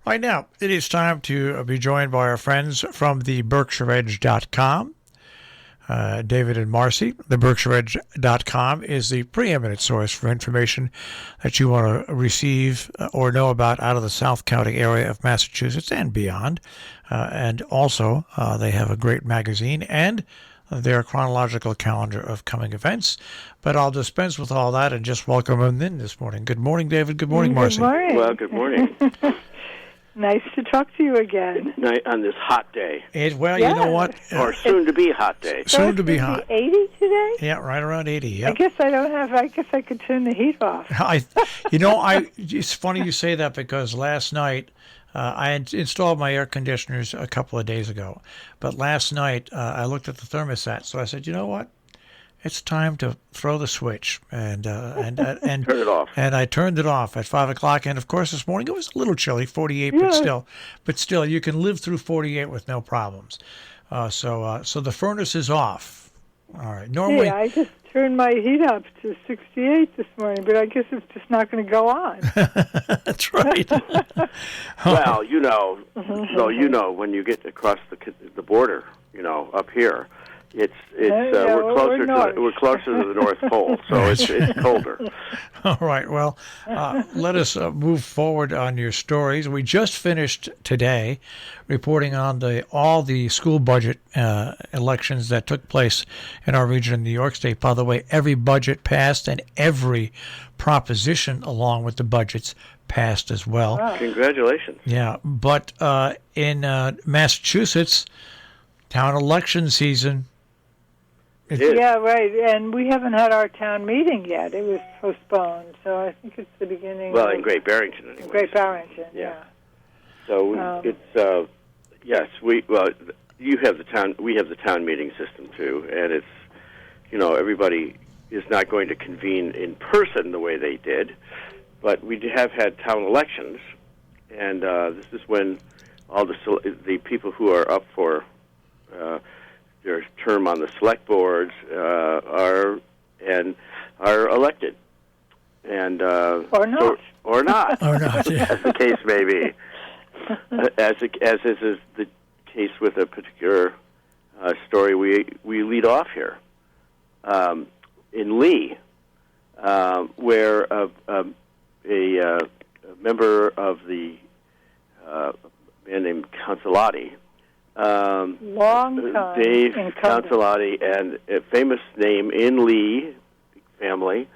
Right now, it is time to be joined by our friends from the BerkshireEdge.com. David and Marcy. The BerkshireEdge.com is the preeminent source for information that you want to receive or know about out of the South County area of Massachusetts and beyond. And also, they have a great magazine and their chronological calendar of coming events. But I'll dispense with all that and just welcome them in this morning. Good morning, David. Good morning, Marcy. Good morning. Well, good morning. Nice to talk to you again. On this hot day. Well, Yeah. you know what? Or soon-to-be hot day. Soon to be It's hot. 80 today? Yeah, right around 80. Yep. I guess I could turn the heat off. It's funny you say that because last night I had installed my air conditioners a couple of days ago, but last night I looked at the thermostat, so I said, you know what? It's time to throw the switch and Turn it off. And I turned it off at 5:00. And of course, this morning it was a little chilly, 48, Yeah. but still, you can live through 48 with no problems. So the furnace is off. All right. Normally, Yeah, I just turned my heat up to 68 this morning, but I guess it's just not going to go on. that's right. Well, when you get across the border, up here, we're closer to the North Pole, so it's colder. All right. Well, let us move forward on your stories. We just finished today reporting on all the school budget elections that took place in our region in New York State. By the way, every budget passed and every proposition along with the budgets passed as well. Wow. Congratulations. Yeah. But in Massachusetts, town election season. Yeah, right. And we haven't had our town meeting yet. It was postponed, so I think it's the beginning. Well, in Great Barrington, anyway. Great Barrington, yeah. So it's yes. You have the town. We have the town meeting system too, and it's everybody is not going to convene in person the way they did, but we have had town elections, and this is when all the people who are up for their term on the select boards are elected, and Or not. or not, Or not, yeah. as the case may be, as is the case with a particular story we lead off here in Lee, where a member of the man named Consolati. Long time Dave incumbent. Consolati, and a famous name in Lee family,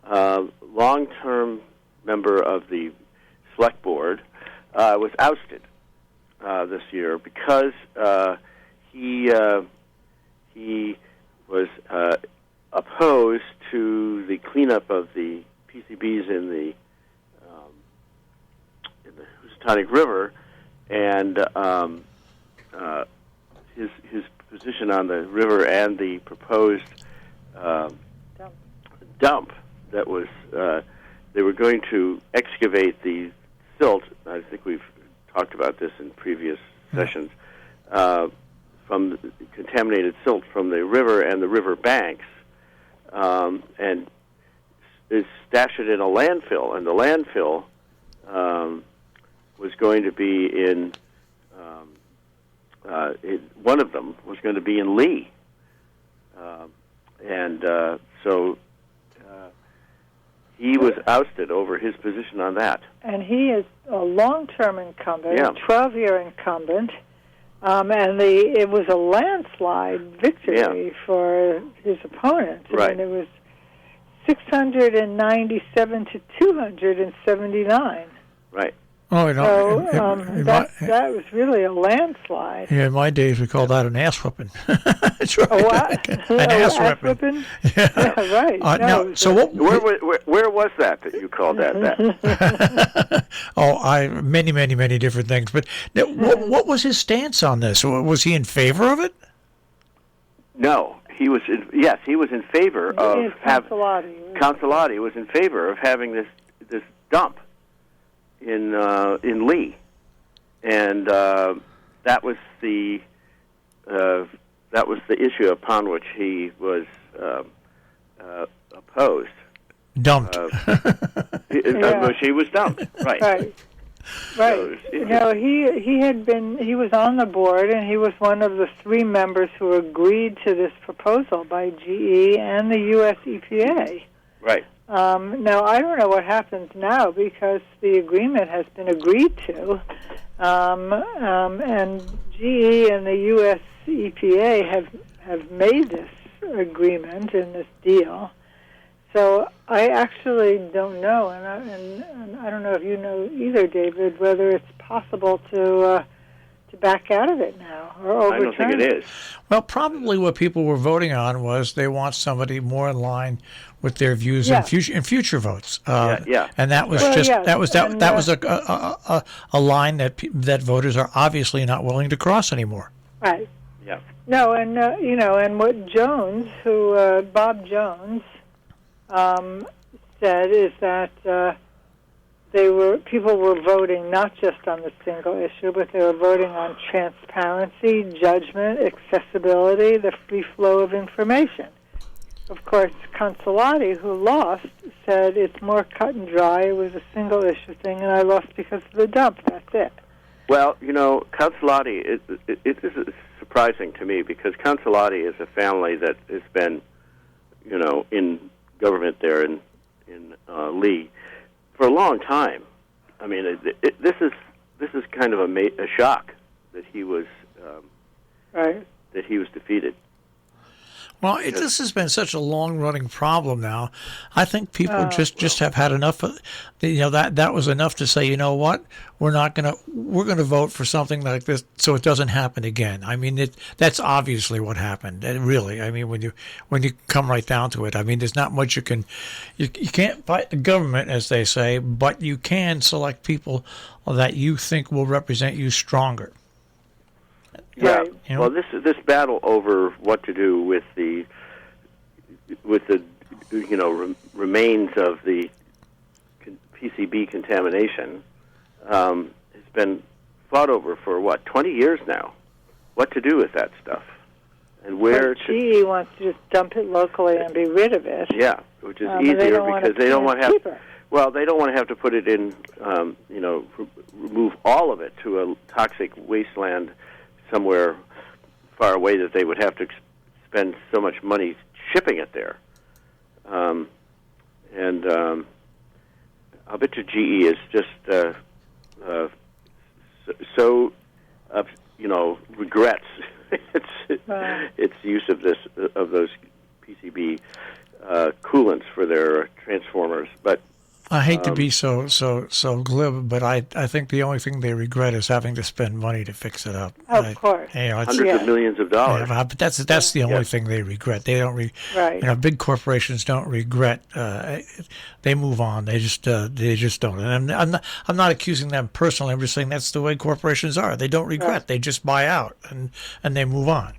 long-term member of the select board, was ousted this year because he was opposed to the cleanup of the PCBs in the Housatonic River, and his position on the river and the proposed dump that was they were going to excavate the silt. I think we've talked about this in previous sessions, from the contaminated silt from the river and the river banks, and stash it in a landfill, and the landfill was going to be in one of them was going to be in Lee, and so he was ousted over his position on that. And he is a long-term incumbent, Yeah. 12-year incumbent, and it was a landslide victory for his opponent. Right. I mean, it was 697 to 279. Right. Oh, So that was really a landslide. in my days, we called that an ass whipping. That's right. A what? An ass whipping. Yeah, right. Now, so what? Where was that you called that? Many different things. But now, what was his stance on this? Was he in favor of it? No, he was. He was in favor of Consolati was in favor of having this dump in Lee, and that was the issue upon which he was opposed. Dumped. She was dumped. Right. Right. No, he was on the board, and he was one of the 3 members who agreed to this proposal by GE and the U.S. EPA. Right. Now, I don't know what happens now because the agreement has been agreed to, and GE and the U.S. EPA have made this agreement and this deal. So I actually don't know, and I don't know if you know either, David, whether it's possible to back out of it now or overturn I don't think it is. Well, probably what people were voting on was they want somebody more in line with their views in future votes. And that was that was a line that voters are obviously not willing to cross anymore. Right. Yeah. No, and and what Jones, Bob Jones, said is that people were voting not just on the single issue, but they were voting on transparency, judgment, accessibility, the free flow of information. Of course, Consolati, who lost, said it's more cut and dry. It was a single issue thing, and I lost because of the dump. That's it. Well, Consolati, it is surprising to me because Consolati is a family that has been, in government there in Lee for a long time. I mean, this is kind of a shock that he was that he was defeated. Well, this has been such a long-running problem now. I think people just have had enough. That was enough to say, you know what, we're going to vote for something like this so it doesn't happen again. I mean, that's obviously what happened. And really, I mean, when you come right down to it, I mean, there's not much you can't fight the government, as they say, but you can select people that you think will represent you stronger. Yeah. Well, this battle over what to do with the remains of the PCB contamination has been fought over for 20 years now. What to do with that stuff, and where? GE wants to just dump it locally and be rid of it. Yeah, which is easier because they don't want to have. Well, they don't want to have to put it in. Remove all of it to a toxic wasteland somewhere far away that they would have to spend so much money shipping it there. I'll bet you GE is just regrets its use of those PCB coolants for their transformers, but. I hate to be so glib, but I think the only thing they regret is having to spend money to fix it up. Of course, hundreds of millions of dollars. Yeah, but that's the only thing they regret. They don't. Big corporations don't regret. They move on. They just don't. And I'm not accusing them personally. I'm just saying that's the way corporations are. They don't regret. Right. They just buy out and they move on.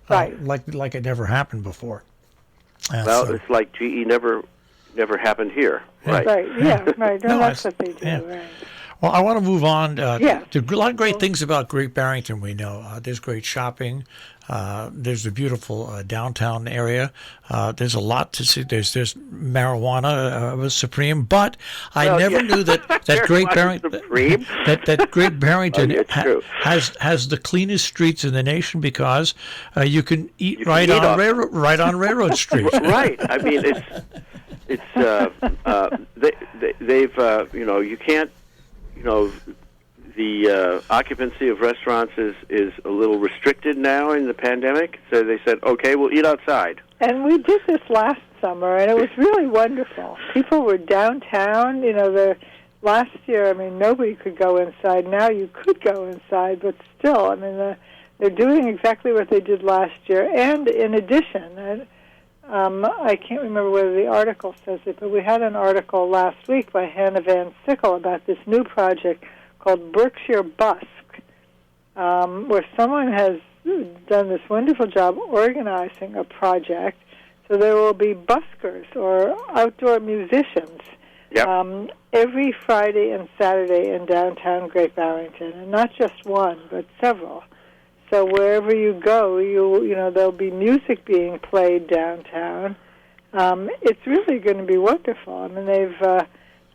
Right. Like it never happened before. It's like GE never happened here. Right. Right. Yeah. Right. No, that's what they do. Yeah. Right. Well, I want to move on to a lot of great things about Great Barrington. We know there's great shopping. There's a beautiful downtown area. There's a lot to see. There's marijuana was supreme, but I never knew that Great Barrington that Great Barrington has the cleanest streets in the nation because you can eat right on Railroad Street. Right. I mean, they've you can't. The occupancy of restaurants is a little restricted now in the pandemic, so they said, okay, we'll eat outside. And we did this last summer, and it was really wonderful. People were downtown. Last year, I mean, nobody could go inside. Now you could go inside, but still, I mean, they're doing exactly what they did last year. And in addition, I can't remember whether the article says it, but we had an article last week by Hannah Van Sickle about this new project called Berkshire Busk, where someone has done this wonderful job organizing a project. So there will be buskers or outdoor musicians every Friday and Saturday in downtown Great Barrington, and not just one, but several. So wherever you go, there'll be music being played downtown. It's really going to be wonderful. I mean,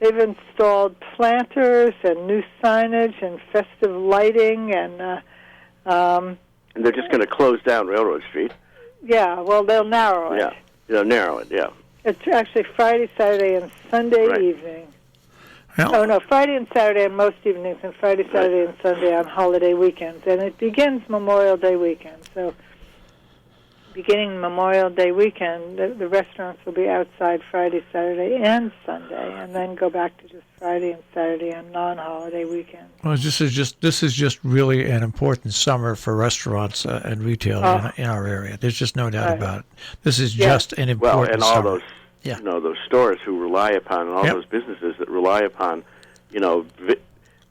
they've installed planters and new signage and festive lighting and they're just going to close down Railroad Street. Yeah, well, they'll narrow it. Yeah, they'll narrow it, yeah. It's actually Friday, Saturday, and Sunday Right. evening. Well, Oh, no, Friday and Saturday on most evenings, and Friday, Saturday, and Sunday on holiday weekends. And it begins Memorial Day weekend. So beginning Memorial Day weekend, the restaurants will be outside Friday, Saturday, and Sunday, and then go back to just Friday and Saturday on non-holiday weekends. well, this is just really an important summer for restaurants and retail in our area. There's just no doubt Right. about it. This is just an Well, important and all summer. those, Yeah. those stores who rely upon, and all Yep. those businesses that rely upon,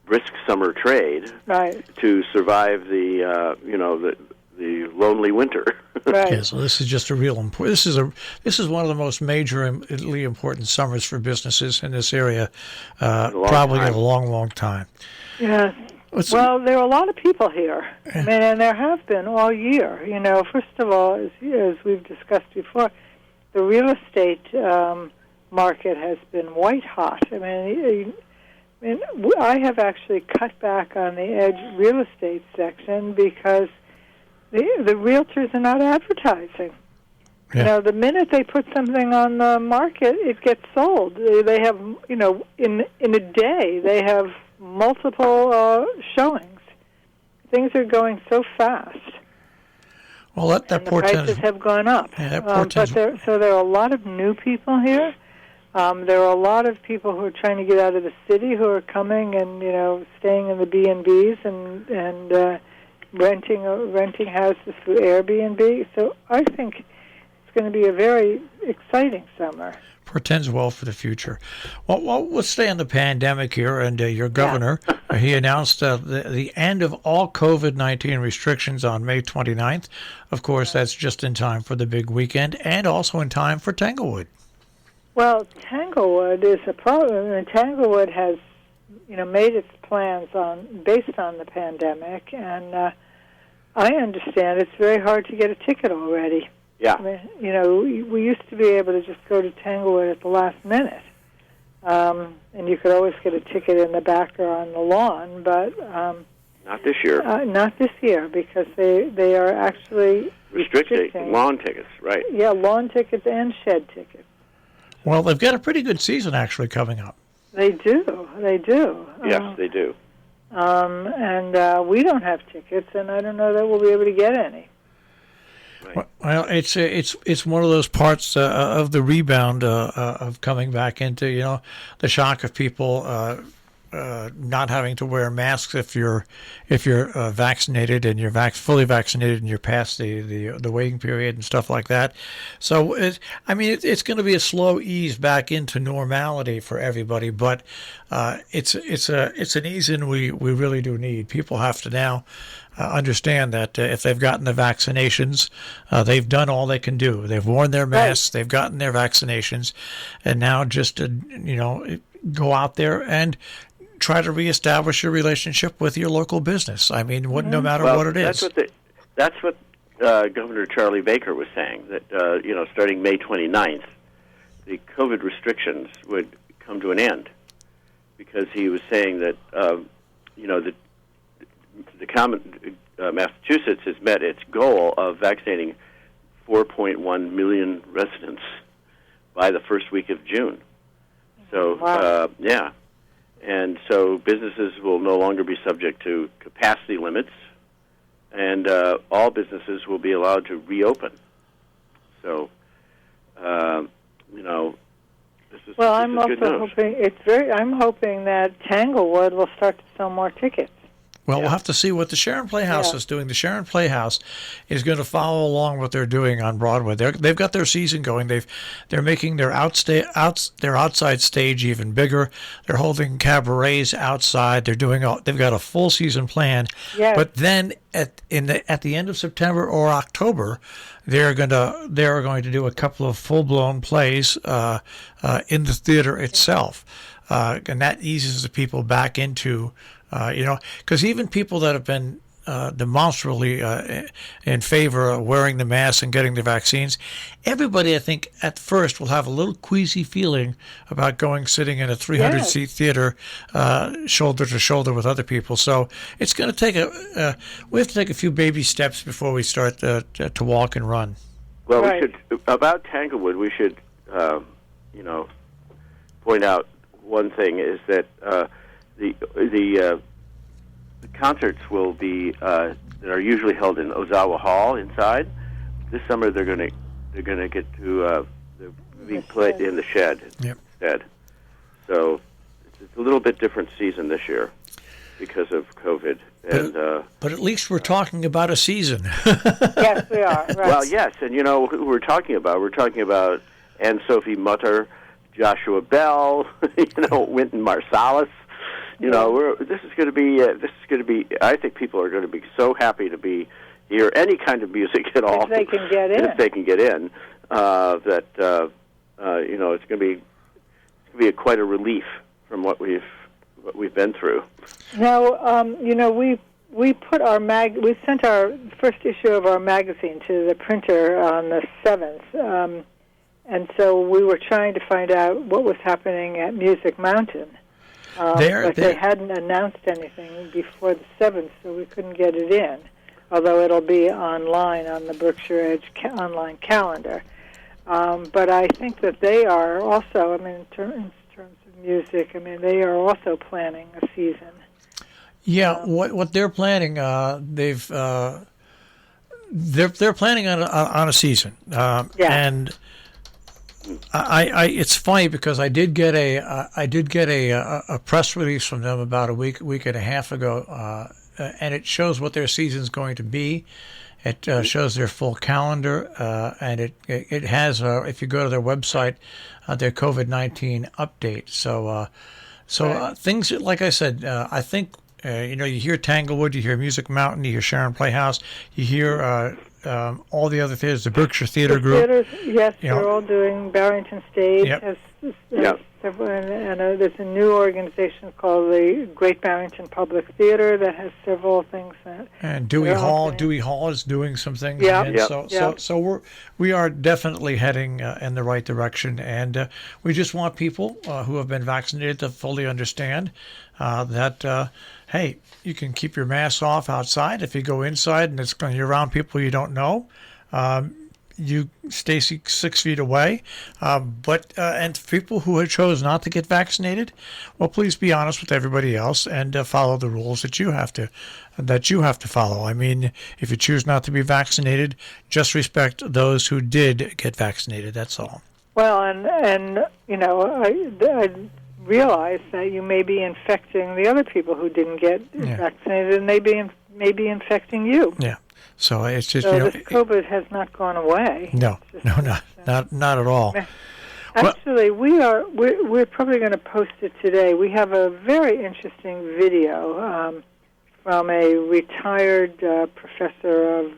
brisk summer trade Right, to survive the lonely winter. right. Yeah, so this is just a real important. This is one of the most majorly important summers for businesses in this area, probably in time. a long, long time. Yes. Well, there are a lot of people here. I mean, and there have been all year. First of all, as we've discussed before, the real estate market has been white hot. I mean, I have actually cut back on the Edge real estate section because the realtors are not advertising. Yeah. The minute they put something on the market, it gets sold. They have, in a day, they have multiple showings. Things are going so fast. Well, that And the portends. prices have gone up. Yeah, that But portends. there are a lot of new people here. There are a lot of people who are trying to get out of the city who are coming and staying in the B&Bs and renting houses through Airbnb. So I think it's going to be a very exciting summer. Portends well for the future. Well, let's stay on the pandemic here. And your governor, he announced the end of all COVID-19 restrictions on May 29th. Of course, that's just in time for the big weekend and also in time for Tanglewood. Well, Tanglewood is a problem, and Tanglewood has, made its plans based on the pandemic, and I understand it's very hard to get a ticket already. Yeah. I mean, we used to be able to just go to Tanglewood at the last minute, and you could always get a ticket in the back or on the lawn, but Not this year. not this year because they are actually Restricting lawn tickets, right? Yeah, lawn tickets and shed tickets. Well, they've got a pretty good season actually coming up. They do. They do. Yes, they do. And we don't have tickets, and I don't know that we'll be able to get any. Right. Well, it's one of those parts of the rebound of coming back into the shock of people not having to wear masks if you're vaccinated and you're fully vaccinated and you're past the waiting period and stuff like that. So it's going to be a slow ease back into normality for everybody, but it's an ease in we really do need. People have to now understand that if they've gotten the vaccinations, they've done all they can do. They've worn their masks, They've gotten their vaccinations, and now just go out there and try to reestablish your relationship with your local business. I mean, no matter what it is. That's what Governor Charlie Baker was saying, that starting May 29th, the COVID restrictions would come to an end, because he was saying that Massachusetts has met its goal of vaccinating 4.1 million residents by the first week of June. So, Wow. And so businesses will no longer be subject to capacity limits, and all businesses will be allowed to reopen. So, this is Well, this I'm is good also news. I'm hoping that Tanglewood will start to sell more tickets. Well, we'll have to see what the Sharon Playhouse is doing. The Sharon Playhouse is going to follow along what they're doing on Broadway. They've got their season going. They're making their outside stage even bigger. They're holding cabarets outside. They've got a full season plan. Yes. But then at the end of September or October, they're going to do a couple of full blown plays in the theater itself, and that eases the people back into. Because even people that have been demonstrably in favor of wearing the mask and getting the vaccines. Everybody, I think, at first will have a little queasy feeling about sitting in a 300-seat theater, shoulder to shoulder with other people. So it's going to take we have to take a few baby steps before we start to walk and run. Well, right. we should about Tanglewood. We should, point out one thing is that the concerts will be that are usually held in Ozawa Hall inside. This summer they're going to get to be played in the shed instead. So it's a little bit different season this year because of COVID. But at least we're talking about a season. Yes, we are. Right. Well, yes, and you know who we're talking about. We're talking about Anne-Sophie Mutter, Joshua Bell, Wynton Marsalis. This is going to be. I think people are going to be so happy to hear any kind of music at all. If they can get in. If they can get in, that it's going to be quite a relief from what we've been through. Now, we put we sent our first issue of our magazine to the printer on the 7th, and so we were trying to find out what was happening at Music Mountain. But they hadn't announced anything before the 7th, so we couldn't get it in, although it'll be online on the Berkshire Edge online calendar. But I think that they are also, in terms of music, they are also planning a season. Yeah, what they're planning, they're planning on a season, and it's funny because I did get a press release from them about a week and a half ago, and it shows what their season's going to be. It shows their full calendar, and it has if you go to their website, their COVID-19 update. So things like I said, I think. You hear Tanglewood, you hear Music Mountain, you hear Sharon Playhouse, you hear all the other theaters, the Berkshire Theater Group. Theaters, yes, they're all doing. Barrington Stage Yep. has several, and there's a new organization called the Great Barrington Public Theater that has several things. And Dewey Hall is doing some things. Yeah. Again. So we are definitely heading in the right direction, and we just want people who have been vaccinated to fully understand that. Hey, you can keep your mask off outside. If you go inside and you're around people you don't know, you stay 6 feet away. And people who have chosen not to get vaccinated, well, please be honest with everybody else and follow the rules that you have to follow. If you choose not to be vaccinated, just respect those who did get vaccinated. That's all. Well, and I realize that you may be infecting the other people who didn't get vaccinated, and they may be infecting you. Yeah. So it's just this COVID has not gone away. No, not at all. Actually, we're probably going to post it today. We have a very interesting video from a retired professor of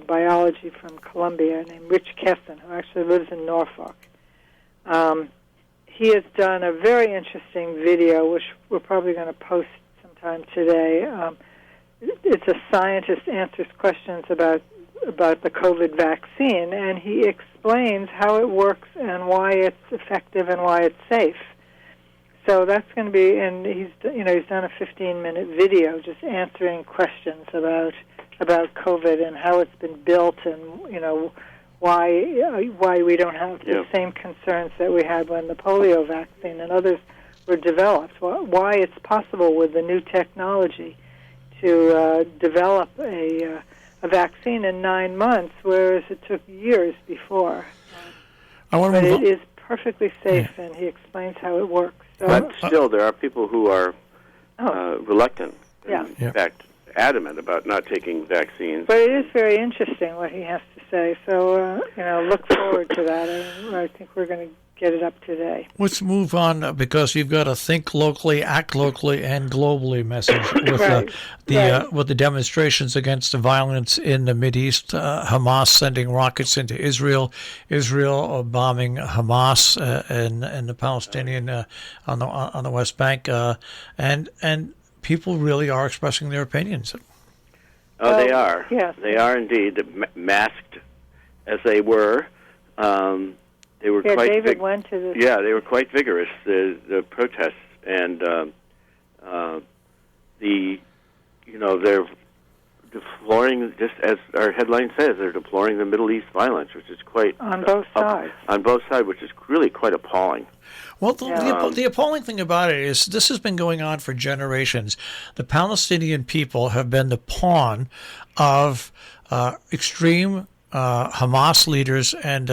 biology from Columbia named Rich Kesson, who actually lives in Norfolk. He has done a very interesting video, which we're probably going to post sometime today. It's a scientist answers questions about the COVID vaccine, and he explains how it works and why it's effective and why it's safe. So that's going to be, and he's done a 15-minute video just answering questions about COVID and how it's been built, and why we don't have the same concerns that we had when the polio vaccine and others were developed. Why it's possible with the new technology to develop a vaccine in 9 months, whereas it took years before. But it is perfectly safe, and he explains how it works. So, but still, there are people who are reluctant. In fact, adamant about not taking vaccines. But it is very interesting what he has to say. So, look forward to that. I think we're going to get it up today. Let's move on because you've got a think locally, act locally, and globally message with with the demonstrations against the violence in the Mideast, Hamas sending rockets into Israel, Israel bombing Hamas and the Palestinian on the West Bank, and people really are expressing their opinions. Oh, they are. Yes. They are indeed. Masked as they were. They were quite David went to this. Yeah, they were quite vigorous, the protests. And they're deploring, just as our headline says, they're deploring the Middle East violence, which is quite... On both sides. On both sides, which is really quite appalling. Well, the appalling thing about it is this has been going on for generations. The Palestinian people have been the pawn of extreme Hamas leaders and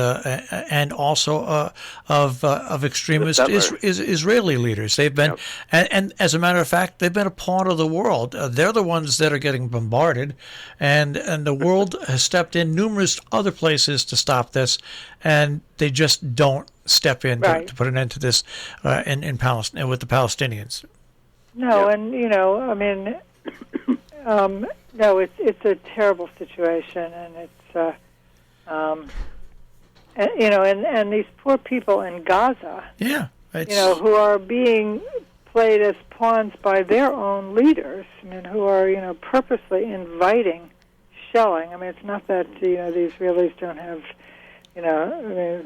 also of extremist Israeli leaders. They've been, and as a matter of fact, they've been a pawn of the world. They're the ones that are getting bombarded, and the world has stepped in numerous other places to stop this, and they just don't step in to put an end to this in Palestine with the Palestinians. No, and I mean, no, it's a terrible situation, and it's. And these poor people in Gaza, who are being played as pawns by their own leaders, who are, purposely inviting shelling. I mean, it's not that, the Israelis don't have, there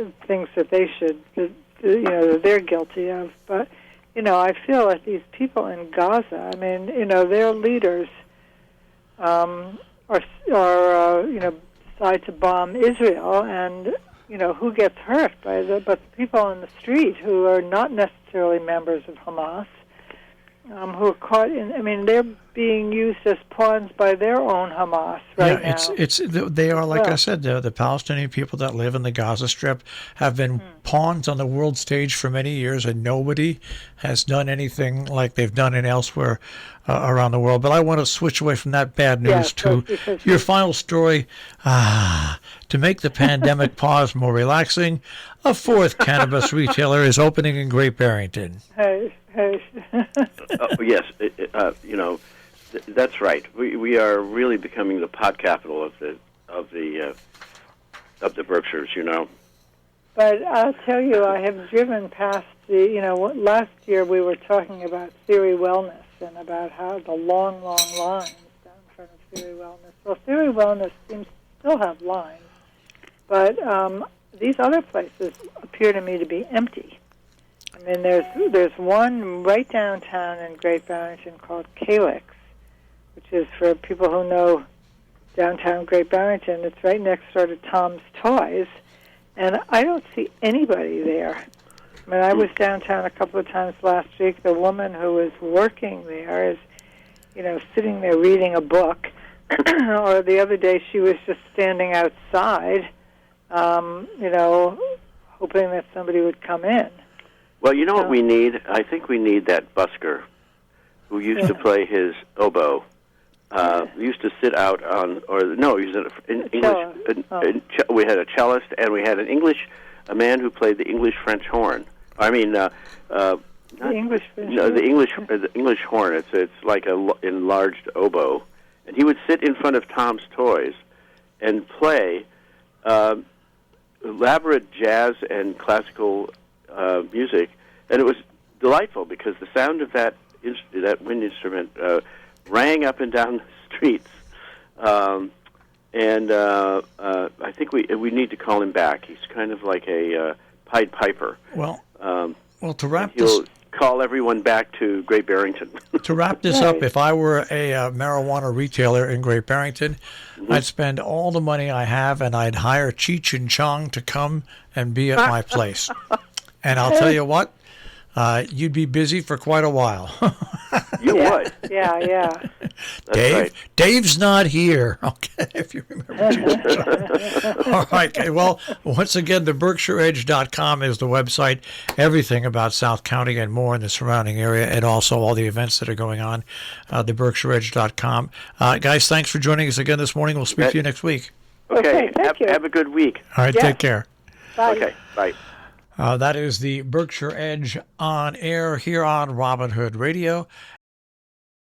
are things that they should, that they're guilty of. But, I feel that these people in Gaza, their leaders decide to bomb Israel, and who gets hurt but the people on the street who are not necessarily members of Hamas, who are caught in. They're being used as pawns by their own Hamas now. They are, like I said, the Palestinian people that live in the Gaza Strip have been pawns on the world stage for many years, and nobody has done anything like they've done in elsewhere around the world. But I want to switch away from that bad news to your final story. To make the pandemic pause more relaxing, a fourth cannabis retailer is opening in Great Barrington. Yes, that's right. We are really becoming the pot capital of the Berkshires. But I'll tell you, I have driven past last year we were talking about Theory Wellness and about how the long lines down in front of Theory Wellness. Well, Theory Wellness seems to still have lines, but these other places appear to me to be empty. There's one right downtown in Great Barrington called Calyx, which is for people who know downtown Great Barrington. It's right next door to Tom's Toys, and I don't see anybody there. I was downtown a couple of times last week. The woman who is working there is, sitting there reading a book, or the other day she was just standing outside, hoping that somebody would come in. Well, you know what we need? I think we need that busker who used to play his oboe. Used to sit out on, he was in English. We had a cellist, and we had a man who played the English-French horn. The English horn. It's like a enlarged oboe, and he would sit in front of Tom's Toys and play elaborate jazz and classical music, and it was delightful because the sound of that wind instrument rang up and down the streets, and I think we need to call him back. He's kind of like a Pied Piper. Well, to wrap he'll call everyone back to Great Barrington. To wrap this up, if I were a marijuana retailer in Great Barrington, I'd spend all the money I have and I'd hire Cheech and Chong to come and be at my place. And I'll tell you what, you'd be busy for quite a while. You would. Yeah. Dave, right. Dave's not here. Okay, if you remember. All right. Okay, well, once again, the BerkshireEdge.com is the website. Everything about South County and more in the surrounding area, and also all the events that are going on. The BerkshireEdge.com. Guys, thanks for joining us again this morning. We'll speak to you next week. Okay. Thank you. Have a good week. All right. Take care. Bye. Okay. Bye. That is the Berkshire Edge on air here on Robin Hood Radio.